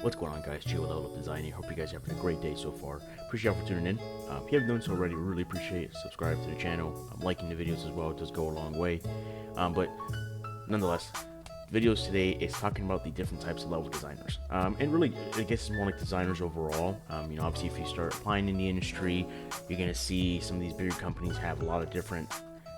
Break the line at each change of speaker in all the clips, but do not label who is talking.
What's going on, guys? Jay with Level Up Designing. Hope you guys are having a great day so far. Appreciate you for tuning in. If you haven't done so already, we really appreciate it. Subscribe to the channel. Liking the videos as well. It does go a long way. But nonetheless, videos today is talking about the different types of level designers. And really, I guess it's more like designers overall. Obviously, if you start applying in the industry, you're going to see some of these bigger companies have a lot of different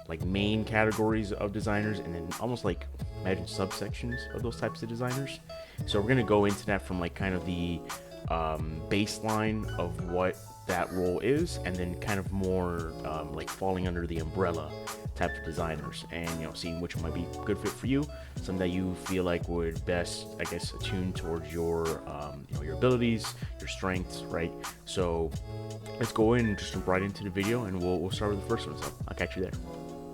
like main categories of designers, and then almost like imagine subsections of those types of designers. So we're going to go into that from like kind of the baseline of what that role is, and then kind of more like falling under the umbrella type of designers, and seeing which one might be a good fit for you, some that you feel like would best, I guess, attune towards your your abilities, your strengths, right? So let's go in and just jump right into the video, and we'll start with the first one. So I'll catch you there.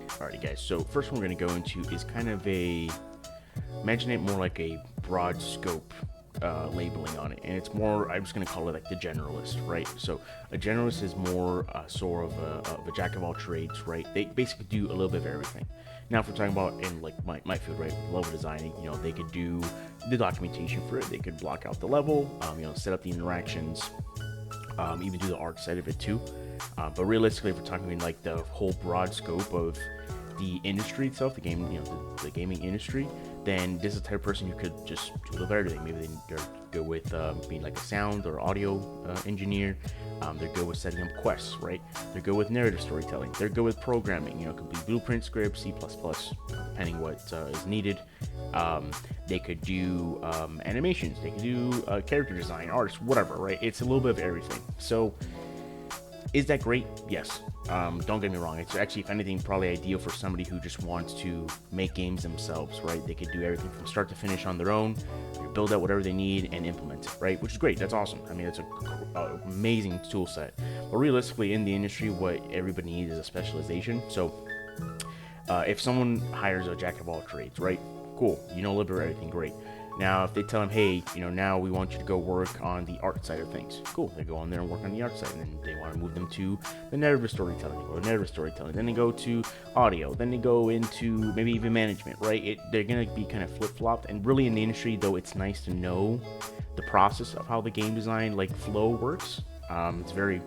Alrighty, guys. So first one we're going to go into is kind of imagine it more like a broad scope labeling on it, and it's more, I'm just going to call it like the generalist, right? So a generalist is more sort of a jack of all trades, right? They basically do a little bit of everything. Now, if we're talking about in like my field, right, level designing, they could do the documentation for it, they could block out the level, set up the interactions, even do the art side of it too. But realistically, if we're talking in like the whole broad scope of the industry itself, the game, the gaming industry, then this is the type of person who could just do a little of everything. Maybe they're good with being like a sound or audio engineer. They're good with setting up quests, right? They're good with narrative storytelling. They're good with programming. It could be blueprint script, C++, depending what is needed. They could do animations. They could do character design, artists, whatever, right? It's a little bit of everything. So is that great? Yes. Don't get me wrong. It's actually, if anything, probably ideal for somebody who just wants to make games themselves, right? They could do everything from start to finish on their own, build out whatever they need and implement it, right? Which is great. That's awesome. I mean, it's an amazing tool set. But realistically, in the industry, what everybody needs is a specialization. So if someone hires a jack of all trades, right? Cool. A little bit of everything, great. Now, if they tell them, hey, now we want you to go work on the art side of things, cool. They go on there and work on the art side, and then they want to move them to the narrative storytelling, then they go to audio, then they go into maybe even management, right? They're going to be kind of flip-flopped, and really in the industry, though, it's nice to know the process of how the game design, like, flow works. It's very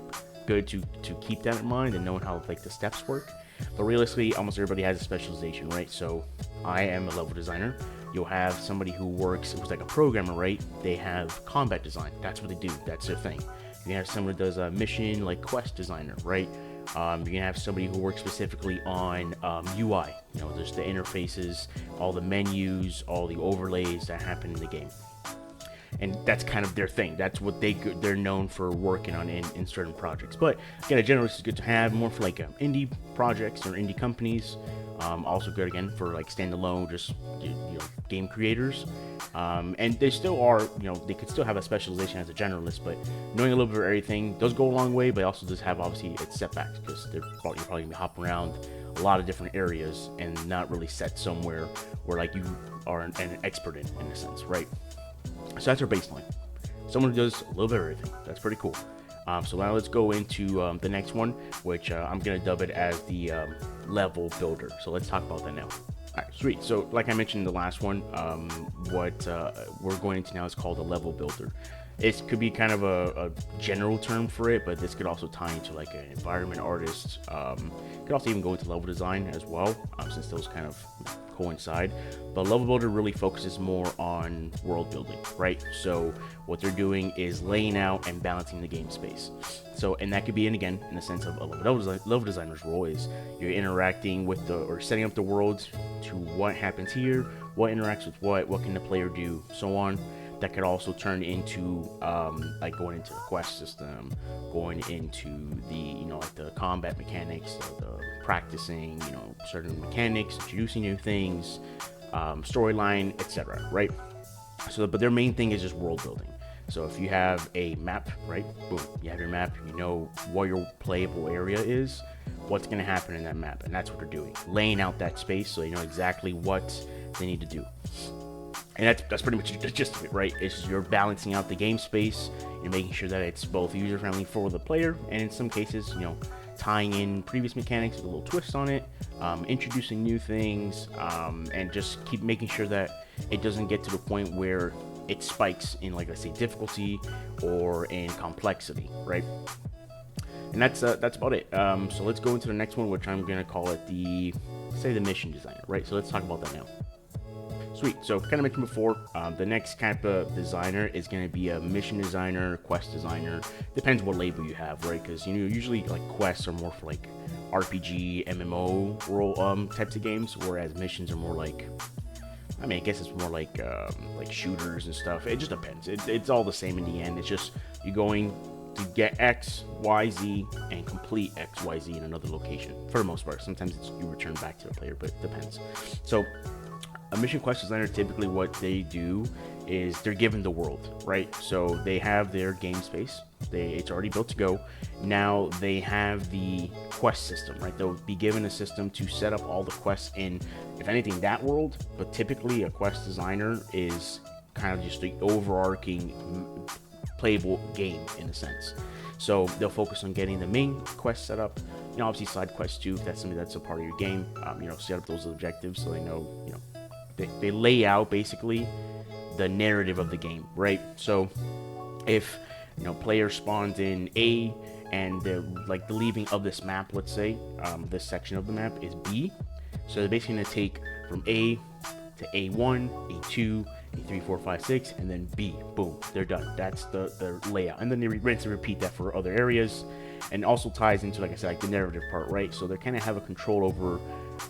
good to keep that in mind and knowing how, like, the steps work. But realistically, almost everybody has a specialization, right? So I am a level designer. You'll have somebody who works, who's like a programmer, right? They have combat design. That's what they do. That's their thing. You have someone who does a mission, like quest designer, right? You're gonna have somebody who works specifically on UI. There's the interfaces, all the menus, all the overlays that happen in the game. And that's kind of their thing. That's what they're known for working on in certain projects. But again, a generalist is good to have more for like indie projects or indie companies. Also good again for like standalone, just game creators. And they still are, they could still have a specialization as a generalist, but knowing a little bit of everything does go a long way. But also does have obviously its setbacks, because you're probably gonna be hopping around a lot of different areas and not really set somewhere where like you are an expert in a sense, right? So that's our baseline. Someone who does a little bit of everything. That's pretty cool. So now let's go into the next one, which I'm going to dub it as the level builder. So let's talk about that now. All right, sweet. So like I mentioned in the last one, what we're going into now is called a level builder. It could be kind of a general term for it, but this could also tie into like an environment artist. Could also even go into level design as well, since those kind of coincide. But level builder really focuses more on world building, right? So what they're doing is laying out and balancing the game space. So, and that could be, and again, in the sense of a level designer's role is you're interacting with or setting up the worlds to what happens here, what interacts with what can the player do, so on. That could also turn into like going into the quest system, going into the like the combat mechanics, the practicing certain mechanics, introducing new things, storyline, etc. Right? So, but their main thing is just world building. So if you have a map, right? Boom, you have your map. You know what your playable area is, what's going to happen in that map, and that's what they're doing, laying out that space so they know exactly what they need to do. And that's pretty much the gist of it, right? It's you're balancing out the game space, you're making sure that it's both user-friendly for the player, and in some cases, tying in previous mechanics with a little twist on it, introducing new things, and just keep making sure that it doesn't get to the point where it spikes in, like, let's say, difficulty or in complexity, right? And that's about it. So let's go into the next one, which I'm gonna call it the mission designer, right? So let's talk about that now. Sweet. So kind of mentioned before, the next type of designer is going to be a mission designer, quest designer. Depends what label you have, right? Because usually like quests are more for like RPG, MMO role types of games, whereas missions are more like, I mean, I guess it's more like shooters and stuff. It just depends. It's all the same in the end. It's just you're going to get X, Y, Z, and complete X, Y, Z in another location for the most part. Sometimes you return back to the player, but it depends. So a mission quest designer, typically what they do is they're given the world, right? So they have their game space. It's already built to go. Now they have the quest system, right? They'll be given a system to set up all the quests in, if anything, that world. But typically a quest designer is kind of just the overarching playable game in a sense. So they'll focus on getting the main quest set up. Obviously side quests too, if that's something that's a part of your game. Set up those objectives so they know, they lay out basically the narrative of the game, right? So if player spawns in A and they're like the leaving of this map, let's say this section of the map is B, so they're basically going to take from A to A1, A2, A3, 4, 5, 6, and then B. Boom, they're done. That's the layout, and then they rinse and repeat that for other areas, and also ties into, like I said, like the narrative part, right? So they kind of have a control over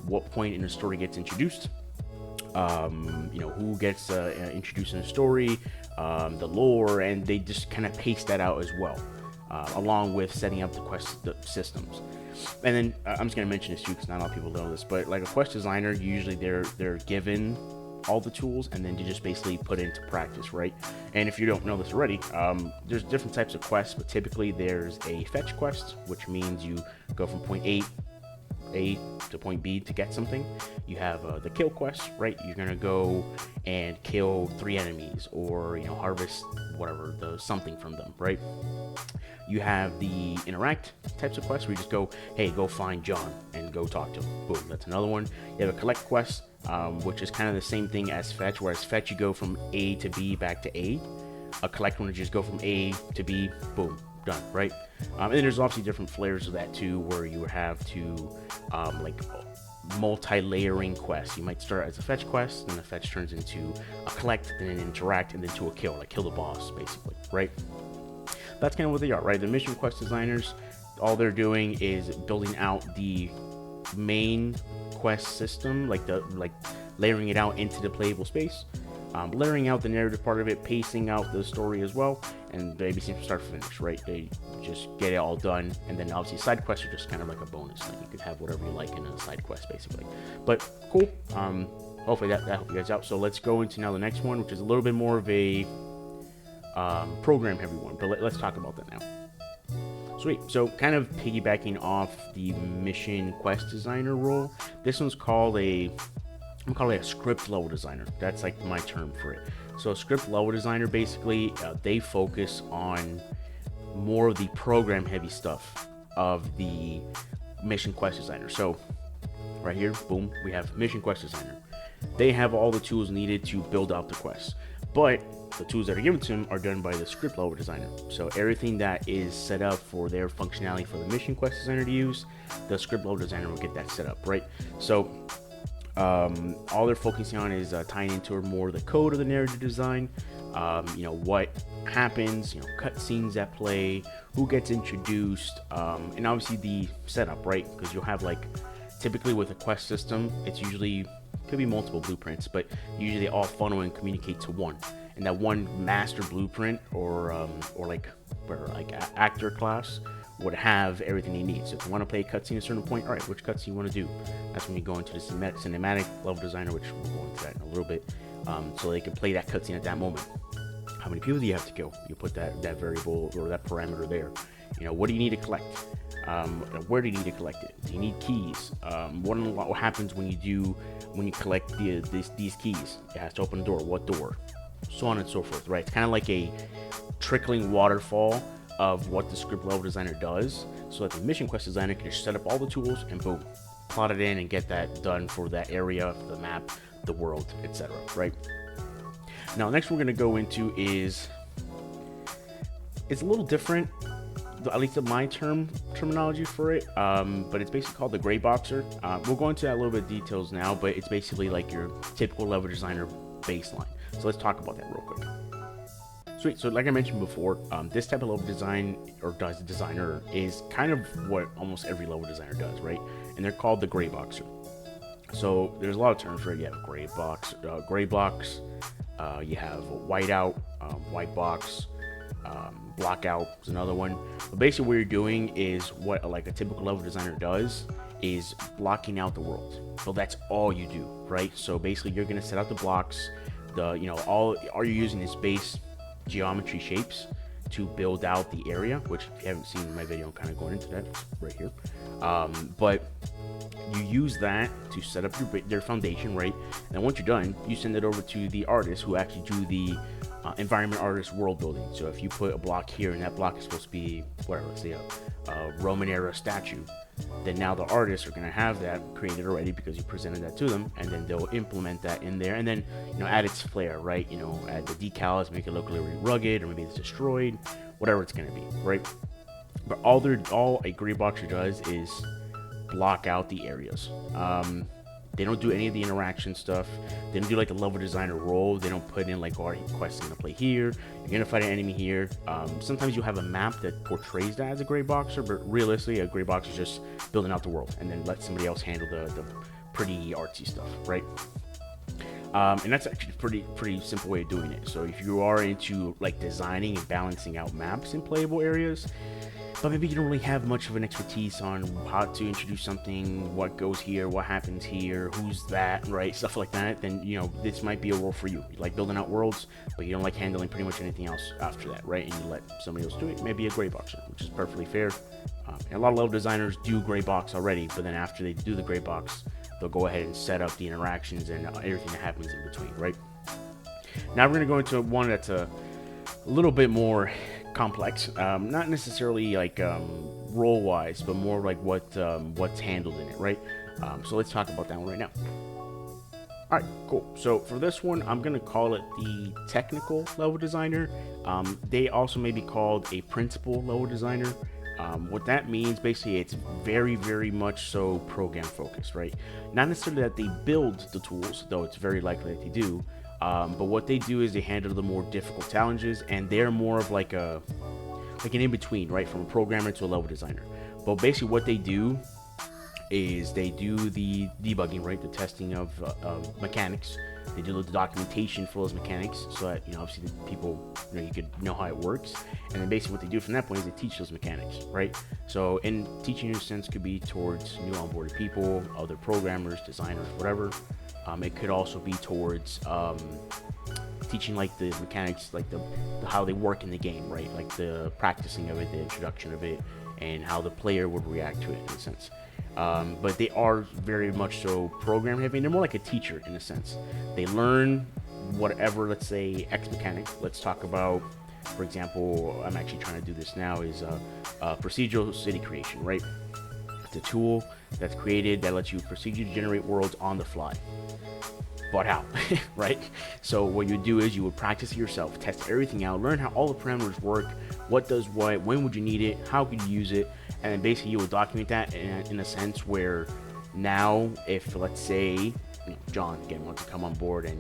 what point in the story gets introduced. Who gets introduced in the story, the lore, and they just kind of pace that out as well, along with setting up the systems. And then I'm just going to mention this too, because not a lot of people know this, but like a quest designer, usually they're given all the tools and then you just basically put it into practice, right? And if you don't know this already, there's different types of quests, but typically there's a fetch quest, which means you go from point A to point B to get something. You have the kill quest, right? You're gonna go and kill 3 enemies, or harvest whatever something from them, right? You have the interact types of quests where you just go, hey, go find John and go talk to him. Boom, that's another one. You have a collect quest, which is kind of the same thing as fetch, whereas fetch you go from A to B back to A. A collect one, you just go from A to B, boom, done, right? And then there's obviously different flavors of that too, where you have to like multi-layering quests. You might start as a fetch quest, and the fetch turns into a collect, then an interact, and then to a kill, like kill the boss, basically, right? That's kind of what they are, right? The mission quest designers, all they're doing is building out the main quest system, like layering it out into the playable space, layering out the narrative part of it, pacing out the story as well, and basically from start to finish, right? They just get it all done, and then obviously side quests are just kind of like a bonus. Like you could have whatever you like in a side quest, basically. But cool. Hopefully that helped you guys out. So let's go into now the next one, which is a little bit more of a program heavy one, but let's talk about that now. Sweet. So kind of piggybacking off the mission quest designer role, this one's called I'm calling it a script level designer. That's like my term for it. So a script level designer, basically, they focus on more of the program heavy stuff of the mission quest designer. So right here, boom, we have mission quest designer. They have all the tools needed to build out the quest, but the tools that are given to them are done by the script level designer. So everything that is set up for their functionality for the mission quest designer to use, the script level designer will get that set up, right? So all they're focusing on is tying into more the code of the narrative design, what happens, cutscenes that play, who gets introduced, and obviously the setup, right? Because you'll have, like, typically with a quest system, it's usually could be multiple blueprints, but usually they all funnel and communicate to one, and that one master blueprint or actor class would have everything they need. So if you want to play a cutscene at a certain point, all right, which cutscene you want to do? That's when you go into the cinematic level designer, which we'll go into that in a little bit, so they can play that cutscene at that moment. How many people do you have to kill? You put that variable or that parameter there. What do you need to collect? Where do you need to collect it? Do you need keys? What happens when you collect these keys? It has to open a door. What door? So on and so forth, right? It's kind of like a trickling waterfall of what the script level designer does, so that the mission quest designer can just set up all the tools and boom, plot it in and get that done for that area, the map, the world, etc., right? Now, next we're going to go into is, it's a little different, at least in my terminology for it, but it's basically called the Greyboxer. We'll go into that a little bit of details now, but it's basically like your typical level designer baseline. So let's talk about that real quick. Sweet. So like I mentioned before, this type of level design, or designer, is kind of what almost every level designer does, right? And they're called the Greyboxer. So there's a lot of terms for it. You have gray blocks, you have whiteout, white box, blockout is another one. But basically what you're doing is what like a typical level designer does, is blocking out the world. So that's all you do, right? So basically you're gonna set out the blocks, all you're using is base geometry shapes to build out the area, which if you haven't seen in my video, I'm kind of going into that right here. But you use that to set up your foundation, right? And once you're done, you send it over to the artist who actually do the environment artist world building. So if you put a block here and that block is supposed to be whatever, let's say a Roman era statue, then now the artists are going to have that created already because you presented that to them, and then they'll implement that in there, and then add its flair, right? Add the decals, make it look a little rugged, or maybe it's destroyed, whatever it's going to be, right? But all a Greyboxer does is block out the areas. They don't do any of the interaction stuff. They don't do like a level designer role. They don't put in like, oh, your quest is gonna play here, you're gonna fight an enemy here. Sometimes you have a map that portrays that as a Greyboxer, but realistically a Greyboxer is just building out the world and then let somebody else handle the pretty artsy stuff, right? And that's actually a pretty simple way of doing it. So if you are into like designing and balancing out maps in playable areas, but maybe you don't really have much of an expertise on how to introduce something, what goes here, what happens here, who's that, right? Stuff like that, then, this might be a role for you. You like building out worlds, but you don't like handling pretty much anything else after that, right? And you let somebody else do it, maybe a Greyboxer, which is perfectly fair. And a lot of level designers do Greybox already, but then after they do the Greybox, they'll go ahead and set up the interactions and everything that happens in between, right? Now we're going to go into one that's a little bit more complex, not necessarily like role wise, but more like what's handled in it, right? So let's talk about that one right now. All right, cool. So for this one, I'm gonna call it the technical level designer. They also may be called a principal level designer. What that means, basically, it's very, very much so program focused, right? Not necessarily that they build the tools, though it's very likely that they do. But what they do is they handle the more difficult challenges, and they're more of like an in-between, right, from a programmer to a level designer. But basically what they do is they do the debugging, right, the testing of mechanics. They do the documentation for those mechanics, so that obviously the people you could know how it works. And then basically what they do from that point is they teach those mechanics, right? So in teaching in a sense could be towards new onboarded people, other programmers, designers, whatever. It could also be towards teaching like the mechanics, like the how they work in the game, right? Like the practicing of it, the introduction of it, and how the player would react to it in a sense. But they are very much so program heavy, and they're more like a teacher in a sense. They learn whatever, let's say, X mechanic. Let's talk about, for example, I'm actually trying to do this now, is procedural city creation, right? It's a tool that's created that lets you procedurally generate worlds on the fly. But how, right? So what you do is you would practice it yourself, test everything out, learn how all the parameters work, what does what, when would you need it, how could you use it, and then basically you will document that in a sense where now if, let's say, John again wants to come on board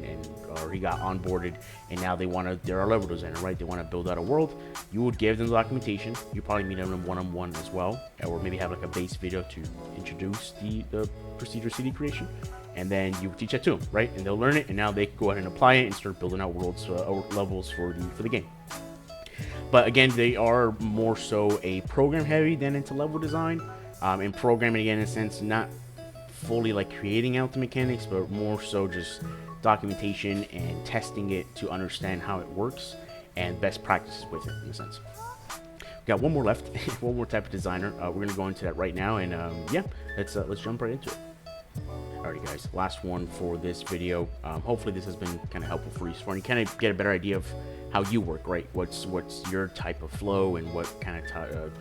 or he got onboarded and now they're a level designer, right? They want to build out a world. You would give them the documentation. You probably meet them one-on-one as well, or maybe have like a base video to introduce the procedure city creation. And then you teach that to them, right? And they'll learn it, and now they can go ahead and apply it and start building out worlds, levels for the game. But again, they are more so a program heavy than into level design. And programming, again, in a sense, not fully like creating out the mechanics, but more so just documentation and testing it to understand how it works and best practices with it in a sense. We got one more left, one more type of designer. We're gonna go into that right now, and yeah, let's jump right into it. Alrighty guys, last one for this video. Hopefully this has been kind of helpful for you so far, and you kind of get a better idea of how you work, right? What's your type of flow and what kind of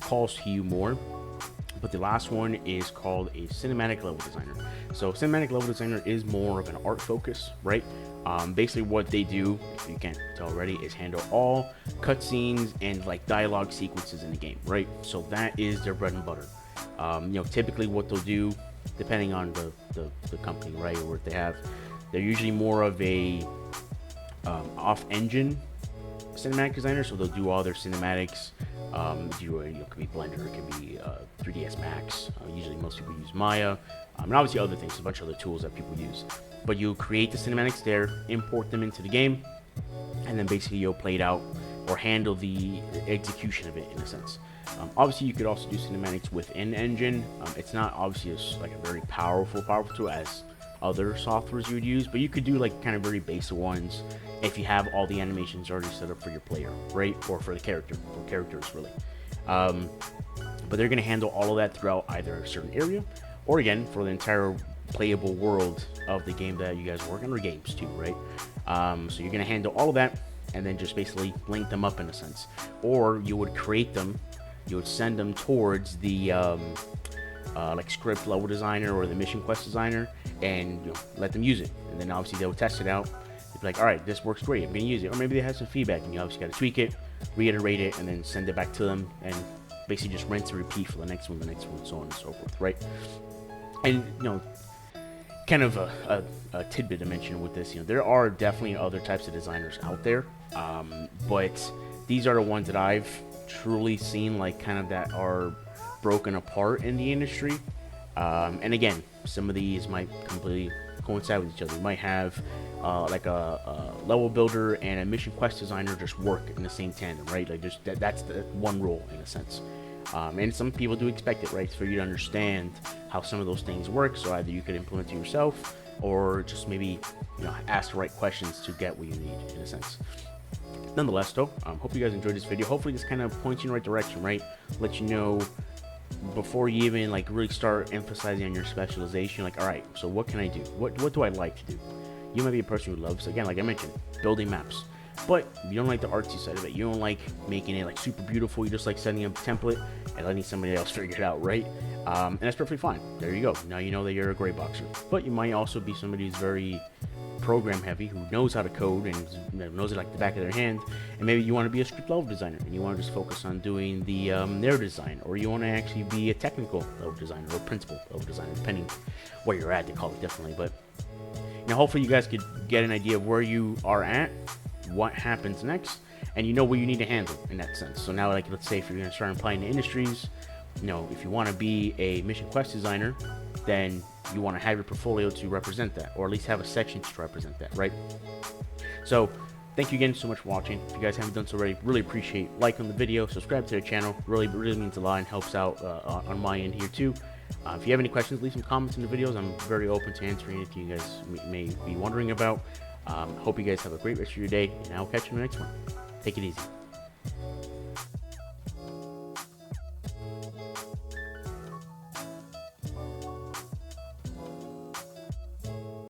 calls to you more. But the last one is called a cinematic level designer. So cinematic level designer is more of an art focus, right? Basically what they do, if you can't tell already, is handle all cutscenes and like dialogue sequences in the game, right? So that is their bread and butter. Typically what they'll do, depending on the company, right, or what they have, they're usually more of a off-engine cinematic designer, so they'll do all their cinematics. It could be Blender, it could be 3ds Max. Usually most people use Maya, and obviously other things, a bunch of other tools that people use. But you'll create the cinematics there, import them into the game, and then basically you'll play it out or handle the execution of it in a sense. Obviously, you could also do cinematics within engine. It's not obviously like a very powerful tool as other softwares you would use, but you could do like kind of very basic ones if you have all the animations already set up for your player, right? Or for the character, or characters really. But they're going to handle all of that throughout either a certain area, or again, for the entire playable world of the game that you guys work on, or games too, right? So you're going to handle all of that, and then just basically link them up in a sense. Or you would create them, you would send them towards the like script level designer or the mission quest designer, and let them use it. And then obviously they'll test it out. They'll be like, all right, this works great, I'm gonna use it. Or maybe they have some feedback, and you obviously gotta tweak it, reiterate it, and then send it back to them, and basically just rinse and repeat for the next one, so on and so forth, right? And kind of a tidbit to mention with this, there are definitely other types of designers out there, but these are the ones that I've truly seen, like kind of that are broken apart in the industry. And again, some of these might completely coincide with each other. You might have like a level builder and a mission quest designer just work in the same tandem, right? Like that's the one role in a sense. And some people do expect it, right, for you to understand how some of those things work. So either you could implement it yourself, or just maybe ask the right questions to get what you need in a sense. Nonetheless, though, hope you guys enjoyed this video. Hopefully this kind of points you in the right direction, right? Let you know before you even like really start emphasizing on your specialization, like, all right, so what can I do? What do I like to do? You might be a person who loves, again, like I mentioned, building maps, but you don't like the artsy side of it. You don't like making it like super beautiful. You just like setting up a template and letting somebody else figure it out, right? And that's perfectly fine. There you go. Now you know that you're a Greyboxer. But you might also be somebody who's very program heavy, who knows how to code and knows it like the back of their hand, and maybe you want to be a script level designer and you want to just focus on doing the narrative design, or you want to actually be a technical level designer or principal level designer, depending where you're at, they call it differently. But hopefully you guys could get an idea of where you are at, what happens next, and what you need to handle in that sense. So now, like, let's say if you're going to start applying to industries, if you want to be a mission quest designer, then you want to have your portfolio to represent that, or at least have a section to represent that, right? So thank you again so much for watching. If you guys haven't done so already, really appreciate liking the video, subscribe to the channel. Really means a lot and helps out on my end here too. If you have any questions, leave some comments in the videos. I'm very open to answering anything you guys may be wondering about. Hope you guys have a great rest of your day, and I'll catch you in the next one. Take it easy.